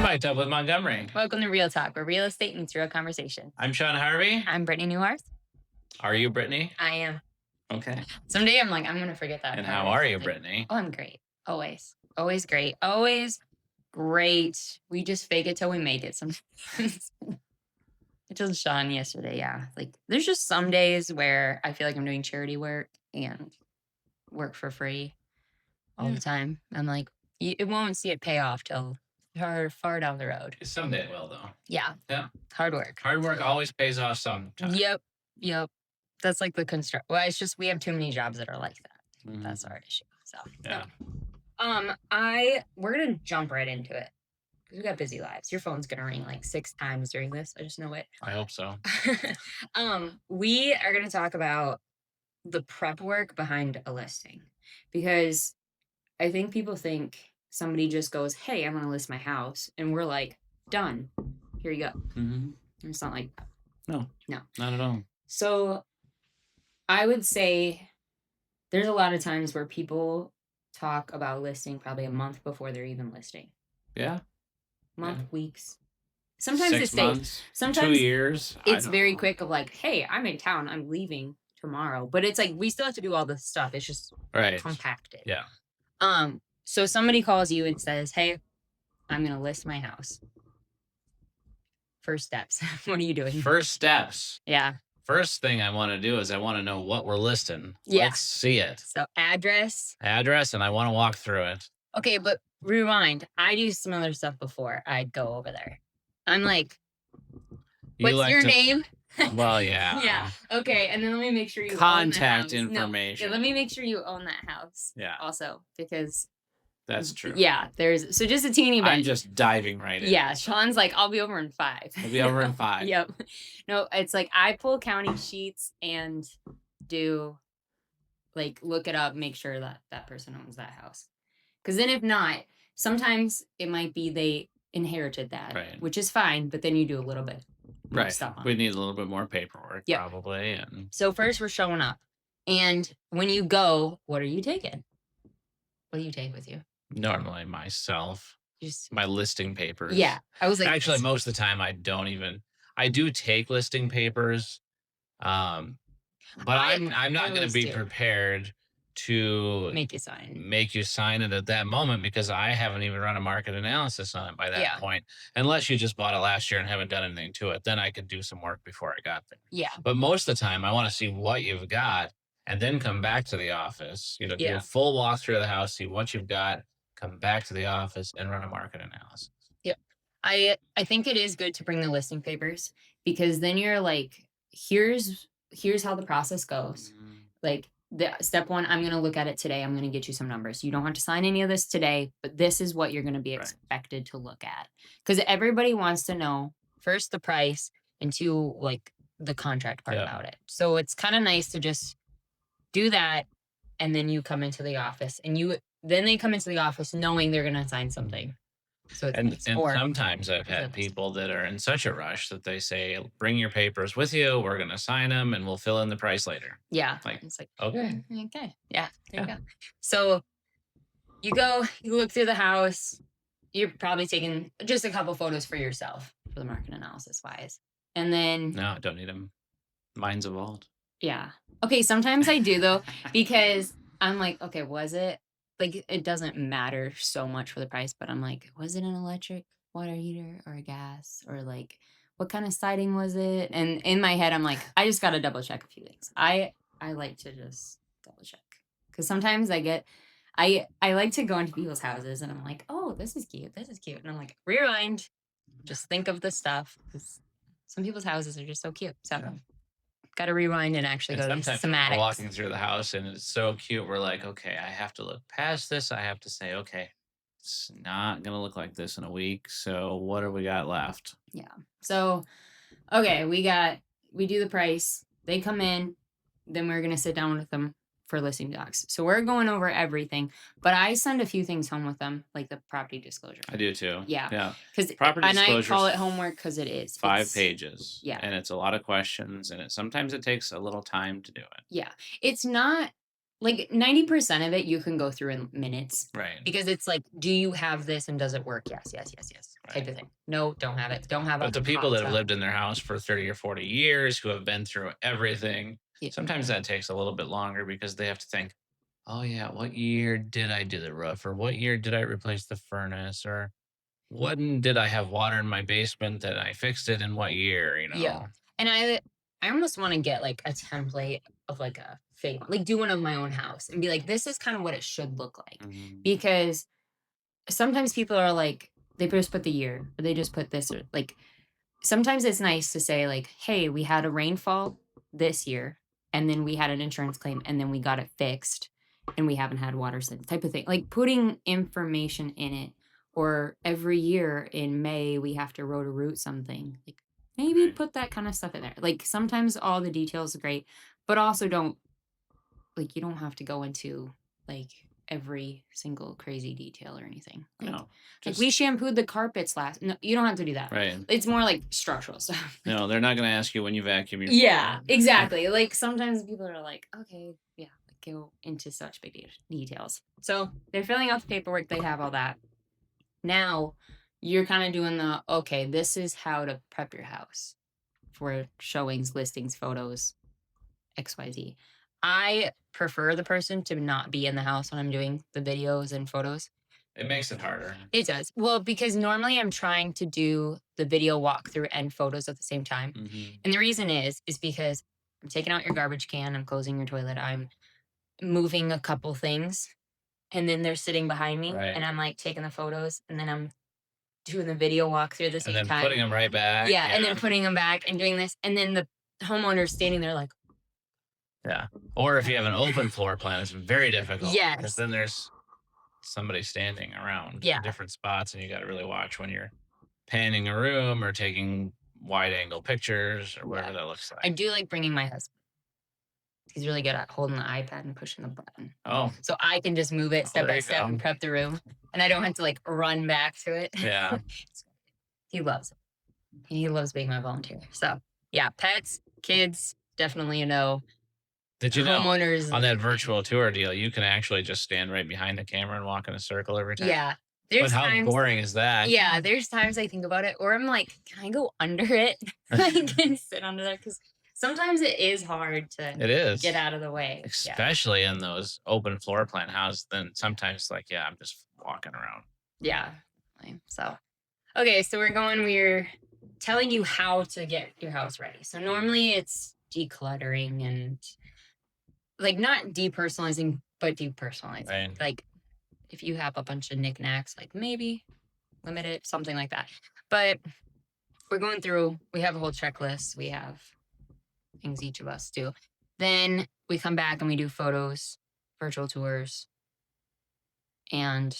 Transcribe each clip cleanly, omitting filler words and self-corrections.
Mic'd Up with Montgomery. Welcome to Real Talk, where real estate meets real conversation. I'm Sean Harvey. I'm Brittany Newhart. Are you Brittany? I am. Okay. Someday I'm like, I'm going to forget that. And part how or are you, something. Brittany? Oh, I'm great. Always. Always great. Always great. We just fake it till we make it sometimes. I told Sean yesterday, yeah. Like, there's just some days where I feel like I'm doing charity work and work for free all the time. I'm like, it won't see it pay off till far down the road. Someday it will, though. Yeah. Yeah. Hard work. Hard work always pays off sometime. Yep. That's like the construct. Well, it's just we have too many jobs that are like that. Mhm. That's our issue. So Yeah. we're gonna jump right into it because we got busy lives. Your phone's gonna ring like 6 times during this. I just know it. I hope so. We are gonna talk about the prep work behind a listing because I think people think somebody just goes, "Hey, I'm gonna list my house," and we're like, "Done. Here you go." Mm-hmm. It's not like that. No, No. not at all. So I would say there's a lot of times where people talk about listing probably a month before they're even listing. Yeah. Weeks. Sometimes 6 it's days. months. Sometimes 2 years. it's very quick of like, hey, I'm in town. I'm leaving tomorrow. But it's like we still have to do all this stuff. It's just right. compacted. Yeah. So somebody calls you and says, hey, I'm gonna list my house. First steps. What are you doing? First steps. Yeah. First thing I want to do is I want to know what we're listing. Yeah. Let's see it. So address, and I want to walk through it. Okay, but rewind. I do some other stuff before I go over there. I'm like, what's your name? Well, yeah. Yeah. Okay, and then let me make sure you contact own the house. information. No, let me make sure you own that house. Yeah. Also, because that's true. Yeah, there's just a teeny bit. I'm just diving right in. Yeah, Sean's like, I'll be over in 5. I'll be over in 5. Yep. No, it's like I pull county sheets and do like look it up, make sure that that person owns that house. Because then if not, sometimes it might be they inherited that, right, which is fine, but then you do a little bit more stuff on we need a little bit more paperwork, probably. And so first we're showing up. And when you go, what are you taking? What do you take with you? Normally myself. Just my listing papers. Yeah. I was like, actually, most of the time I do take listing papers. But I'm not going to be prepared to make you sign it at that moment because I haven't even run a market analysis on it by that point. Unless you just bought it last year and haven't done anything to it, then I could do some work before I got there. Yeah. But most of the time I want to see what you've got and then come back to the office, do a full walkthrough of the house, see what you've got, come back to the office and run a market analysis. Yep. I think it is good to bring the listing papers because then you're like, here's how the process goes. Mm-hmm. Like step 1, I'm going to look at it today. I'm going to get you some numbers. You don't have to sign any of this today, but this is what you're going to be expected to look at. Because everybody wants to know, first, the price, and 2, like the contract part about it. So it's kind of nice to just do that. And then you come into the office and then they come into the office knowing they're going to sign something. So it's and sometimes I've had people that are in such a rush that they say, bring your papers with you. We're going to sign them and we'll fill in the price later. Yeah. It's like, okay. Yeah. There you go. So you go, you look through the house. You're probably taking just a couple photos for yourself for the market analysis wise. And then. No, I don't need them. Mine's a vault. Yeah. Okay. Sometimes I do though, because I'm like, okay, was it? Like, it doesn't matter so much for the price, but I'm like, was it an electric water heater or a gas? Or like, what kind of siding was it? And in my head, I'm like, I just got to double check a few things. I like to just double check. Because sometimes I like to go into people's houses and I'm like, oh, this is cute. This is cute. And I'm like, rewind. Just think of the stuff. Because some people's houses are just so cute. So. Yeah. Got to rewind and actually go to schematics. We're walking through the house and it's so cute. We're like, okay, I have to look past this. I have to say, okay, it's not going to look like this in a week. So what do we got left? Yeah. So, okay, we do the price. They come in. Then we're going to sit down with them for listing docs. So we're going over everything, but I send a few things home with them, like the property disclosure. I do too. Yeah. Because I call it homework because it is 5 pages. Yeah. And it's a lot of questions and sometimes it takes a little time to do it. Yeah. It's not like 90% of it you can go through in minutes. Right. Because it's like, do you have this and does it work? Yes, yes, yes, yes. Type of thing. No, don't have it. Don't have it. But the people that have lived in their house for 30 or 40 years, who have been through everything, sometimes that takes a little bit longer because they have to think, oh, yeah, what year did I do the roof? Or what year did I replace the furnace? Or when did I have water in my basement that I fixed it in what year, Yeah. And I almost want to get like a template of like a fake, like do one of my own house and be like, this is kind of what it should look like. Because sometimes people are like, they just put the year or they just put this or like sometimes it's nice to say like, hey, we had a rainfall this year and then we had an insurance claim and then we got it fixed and we haven't had water since type of thing. Like putting information in it or every year in May we have to root something. Like maybe put that kind of stuff in there. Like sometimes all the details are great, but also don't like you don't have to go into like every single crazy detail or anything. Like, No, like we shampooed the carpets last. No, you don't have to do that. right. It's more like structural stuff. No, they're not going to ask you when you vacuum your Yeah, floor. exactly. Like sometimes people are like, okay, yeah, go into such big details. So they're filling out the paperwork. They have all that. Now you're kind of doing the okay. This is how to prep your house for showings, listings, photos, XYZ. I prefer the person to not be in the house when I'm doing the videos and photos. It makes it harder. It does. Well, because normally I'm trying to do the video walkthrough and photos at the same time. And the reason is because I'm taking out your garbage can, I'm closing your toilet, I'm moving a couple things, and then they're sitting behind me, Right. and I'm like taking the photos, and then I'm doing the video walkthrough at the same And then time. putting them right back. Yeah, and then putting them back and doing this, and then the homeowner's standing there like, yeah. Or if you have an open floor plan, it's very difficult. yes, Because then there's somebody standing around yeah, in different spots, and you got to really watch when you're panning a room or taking wide angle pictures or whatever that looks like. I do like bringing my husband. He's really good at holding the iPad and pushing the button. Oh, so I can just move it step by step and prep the room, and I don't have to like run back to it. Yeah. He loves it. He loves being my volunteer. So yeah, pets, kids, definitely a no. Did you know homeowners on that virtual tour deal, you can actually just stand right behind the camera and walk in a circle every time? Yeah. But how boring is that? Yeah, there's times I think about it, or I'm like, can I go under it? I can sit under there because sometimes it is hard to get out of the way. Especially in those open floor plan houses. Then sometimes like, yeah, I'm just walking around. Yeah. So, okay. So we're telling you how to get your house ready. So normally it's decluttering and like not depersonalizing, but depersonalizing. Right. Like if you have a bunch of knickknacks, like maybe limit it, something like that. But we're going through, we have a whole checklist. We have things each of us do. Then we come back and we do photos, virtual tours, and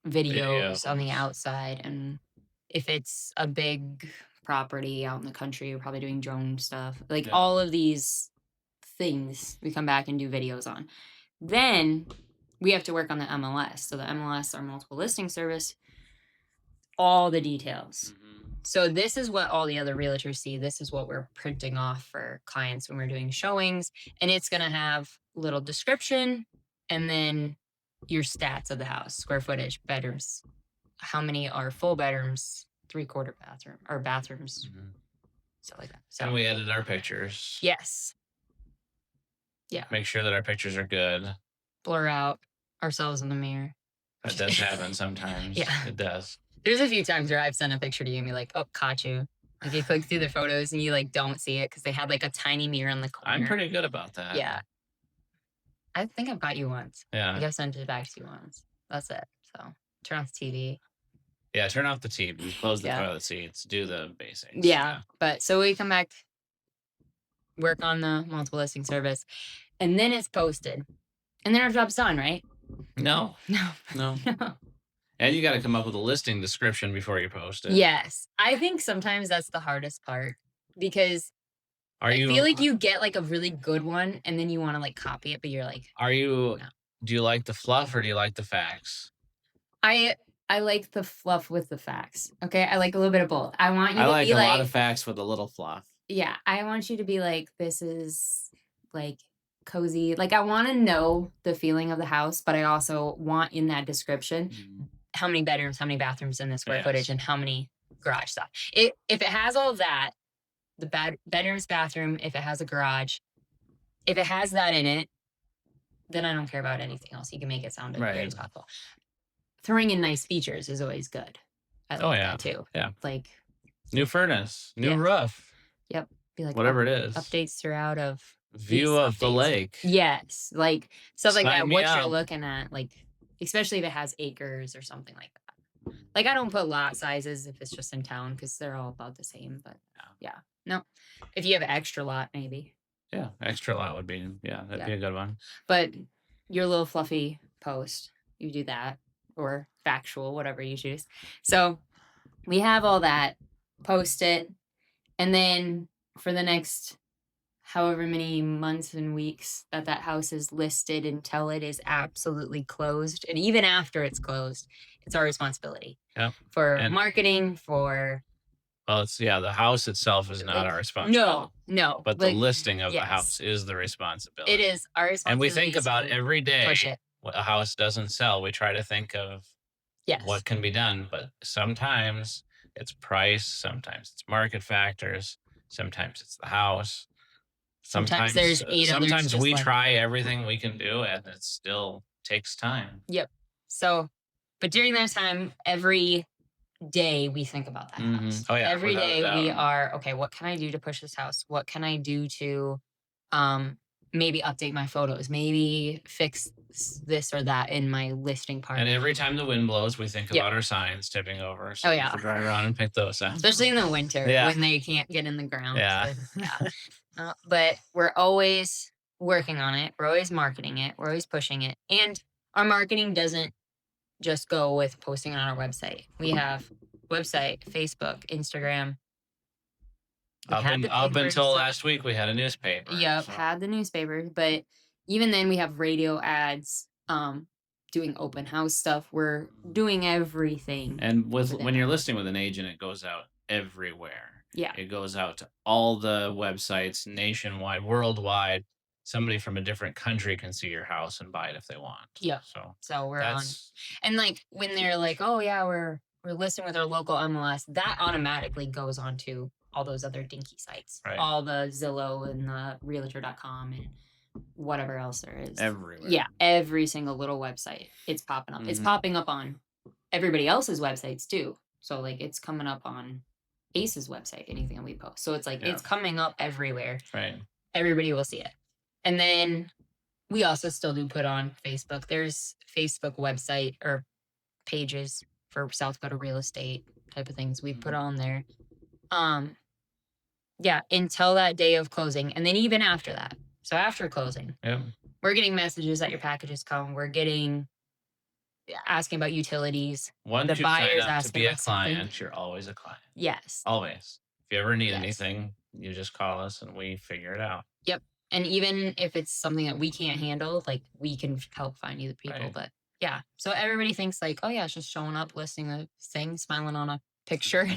videos on the outside. And if it's a big property out in the country, we're probably doing drone stuff. Like all of these things we come back and do videos on. Then we have to work on the MLS. So the MLS, our multiple listing service, all the details. So this is what all the other realtors see. This is what we're printing off for clients when we're doing showings. And it's going to have little description and then your stats of the house, square footage, bedrooms, how many are full bedrooms, 3/4 bathroom or bathrooms, stuff like that. So and we edit our pictures. Yes. Yeah. Make sure that our pictures are good. Blur out ourselves in the mirror. That does happen sometimes. Yeah. It does. There's a few times where I've sent a picture to you and be like, oh, caught you. Like you click through the photos and you like don't see it because they had like a tiny mirror in the corner. I'm pretty good about that. Yeah. I think I've got you once. Yeah. I think I've sent it back to you once. That's it. So turn off the TV. Yeah, turn off the TV. Close the toilet seats. Do the basics. Yeah. But so we come back, work on the multiple listing service, and then it's posted. And then our job's done, right? No. No. And you got to come up with a listing description before you post it. Yes. I think sometimes that's the hardest part because I feel like you get like a really good one and then you want to like copy it, but you're like, do you like the fluff or do you like the facts? I like the fluff with the facts. Okay. I like a little bit of both. I want you to like be a like lot of facts with a little fluff. Yeah. I want you to be like, this is like cozy. Like I want to know the feeling of the house, but I also want in that description how many bedrooms, how many bathrooms in the square footage, and how many garage stuff. If it has all of that, the bedrooms, bathroom, if it has a garage, if it has that in it, then I don't care about anything else. You can make it sound as great as possible. Throwing in nice features is always good. I like that too. Yeah. Like new furnace, new roof. Yep. Be like whatever it is. Updates throughout of view of the lake. Yes. Like stuff like that. What up. you're looking at, like especially if it has acres or something like that. Like I don't put lot sizes if it's just in town because they're all about the same. But yeah. No. If you have an extra lot, maybe. Yeah, extra lot would be that'd be a good one. But your little fluffy post, you do that, or factual, whatever you choose. So we have all that, post it, and then for the next however many months and weeks that house is listed until it is absolutely closed, and even after it's closed, it's our responsibility. Yeah. For marketing, for well, it's the house itself is not our responsibility. No. But the listing of the house is the responsibility. It is our responsibility. And we think about every day a house doesn't sell. We try to think of what can be done. But sometimes it's price, sometimes it's market factors, sometimes it's the house. Sometimes there's sometimes we try everything we can do and it still takes time. Yep. So, but during that time, every day we think about that house. Oh yeah. Every day we are, okay, what can I do to push this house? What can I do to maybe update my photos, maybe fix this or that in my listing part? And every time the wind blows, we think about our signs tipping over. So to drive around and pick those up. Especially in the winter when they can't get in the ground. But we're always working on it. We're always marketing it. We're always pushing it. And our marketing doesn't just go with posting on our website. We have website, Facebook, Instagram. Up until last week, we had a newspaper. Yep, had the newspaper. But even then, we have radio ads, doing open house stuff. We're doing everything. And when you're listing with an agent, it goes out everywhere. Yeah. It goes out to all the websites nationwide, worldwide. Somebody from a different country can see your house and buy it if they want. Yeah. So we're on. And like when they're like, oh yeah, we're listing with our local MLS, that automatically goes on to all those other dinky sites. Right. All the Zillow and the realtor.com and whatever else there is. Everywhere. Yeah. Every single little website. It's popping up. It's popping up on everybody else's websites too. So like it's coming up on Ace's website, anything that we post. So it's like it's coming up everywhere. Right. Everybody will see it. And then we also still do put on Facebook. There's Facebook website or pages for South Dakota real estate type of things we put on there. Until that day of closing. And then even after that. So after closing, we're getting messages that your packages come. We're getting asking about utilities. Once the you buyers sign up to be a client, something. you're always a client. Yes. Always. If you ever need anything, you just call us and we figure it out. Yep. And even if it's something that we can't handle, like we can help find you the people. Right. But yeah. So everybody thinks like, oh yeah, it's just showing up, listing a thing, smiling on a picture,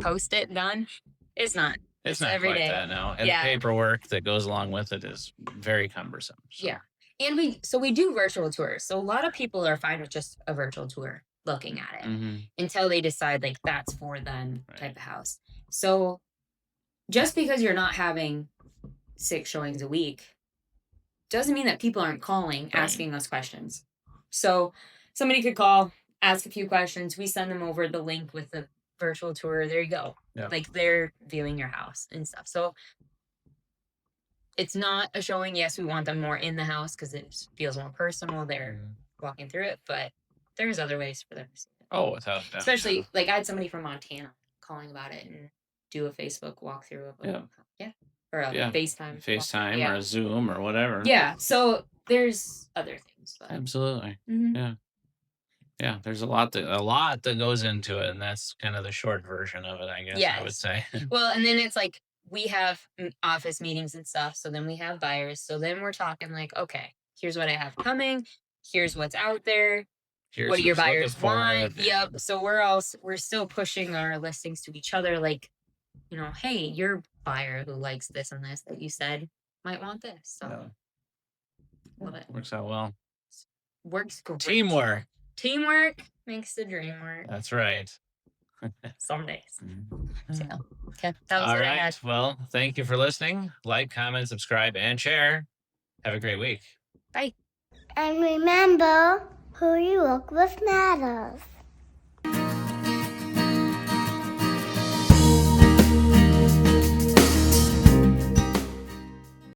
post it, done. It's not. It's not every day. That, no. And the paperwork that goes along with it is very cumbersome. So. Yeah. And we do virtual tours. So a lot of people are fine with just a virtual tour looking at it until they decide like that's for them type of house. So just because you're not having 6 showings a week doesn't mean that people aren't calling, asking us questions. So somebody could call, ask a few questions. We send them over the link with the virtual tour. There you go. Yeah. Like they're viewing your house and stuff. So it's not a showing. Yes, we want them more in the house because it feels more personal. They're walking through it, but there's other ways for them to see it. Oh, without doubt. Especially like I had somebody from Montana calling about it and do a Facebook walkthrough of it. Or a FaceTime or a Zoom or whatever. Yeah. So there's other things. But. Absolutely. Yeah. Yeah. There's a lot that goes into it, and that's kind of the short version of it, I guess. I would say. Well, and then it's like we have office meetings and stuff. So then we have buyers. So then we're talking like, okay, here's what I have coming. Here's what's out there. What do your buyers want? Yep. So we're still pushing our listings to each other. Like, you know, hey, your buyer who likes this and this that you said might want this. So Love it. Works out well. Works great. Teamwork. Teamwork makes the dream work. That's right. Some days. So, okay. That was All what I right. had. Well, thank you for listening. Like, comment, subscribe, and share. Have a great week. Bye. And remember, who you work with matters.